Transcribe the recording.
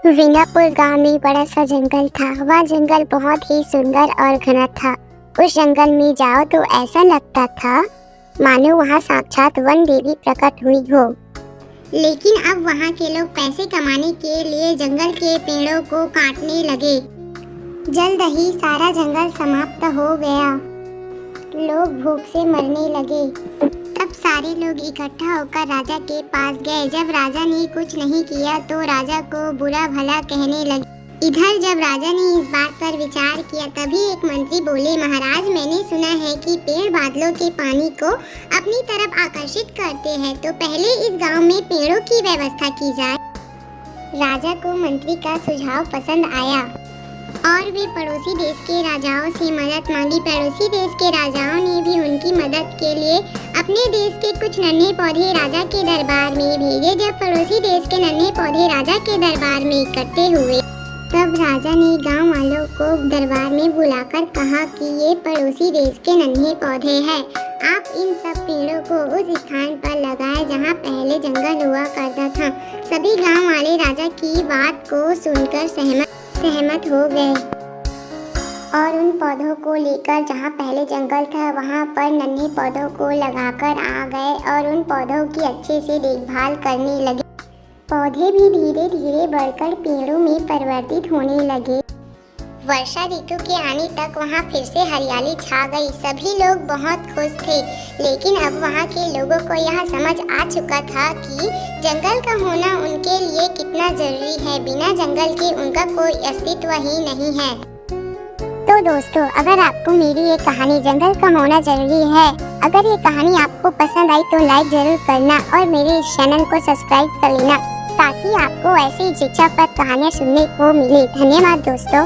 वीनापुर गांव में बड़ा सा जंगल था। वह जंगल बहुत ही सुंदर और घना था। उस जंगल में जाओ तो ऐसा लगता था मानो वहाँ साक्षात वन देवी प्रकट हुई हो। लेकिन अब वहाँ के लोग पैसे कमाने के लिए जंगल के पेड़ों को काटने लगे। जल्द ही सारा जंगल समाप्त हो गया। लोग भूख से मरने लगे। तब सारे लोग इकट्ठा होकर राजा के पास गए। जब राजा ने कुछ नहीं किया तो राजा को बुरा भला कहने लगे। इधर जब राजा ने इस बात पर विचार किया तभी एक मंत्री बोले, महाराज, मैंने सुना है कि पेड़ बादलों के पानी को अपनी तरफ आकर्षित करते हैं, तो पहले इस गांव में पेड़ों की व्यवस्था की जाए। राजा को मंत्री का सुझाव पसंद आया और वे पड़ोसी देश के राजाओं से मदद मांगी। पड़ोसी देश के राजाओं ने भी उनकी मदद के लिए अपने देश के कुछ नन्हे पौधे राजा के दरबार में भेजे। जब पड़ोसी देश के नन्हे पौधे राजा के दरबार में इकट्ठे हुए तब राजा ने गांव वालों को दरबार में बुलाकर कहा कि ये पड़ोसी देश के नन्हे पौधे हैं। आप इन सब पेड़ों को उस स्थान पर लगाएं जहां पहले जंगल हुआ करता था। सभी गांव वाले राजा की बात को सुनकर सहमत हो गए और उन पौधों को लेकर जहां पहले जंगल था वहां पर नन्हे पौधों को लगाकर आ गए और उन पौधों की अच्छे से देखभाल करने लगे। पौधे भी धीरे धीरे बढ़कर पेड़ों में परिवर्तित होने लगे। वर्षा ऋतु के आने तक वहां फिर से हरियाली छा गई। सभी लोग बहुत खुश थे, लेकिन अब वहां के लोगों को यह समझ आ चुका था कि जंगल का होना उनके लिए कितना जरूरी है। बिना जंगल के उनका कोई अस्तित्व ही नहीं है। तो दोस्तों, अगर आपको मेरी ये कहानी जंगल का होना जरूरी है, अगर ये कहानी आपको पसंद आई तो लाइक जरूर करना और मेरे इस चैनल को सब्सक्राइब कर लेना ताकि आपको ऐसी शिक्षा पर कहानियाँ सुनने को मिले। धन्यवाद दोस्तों।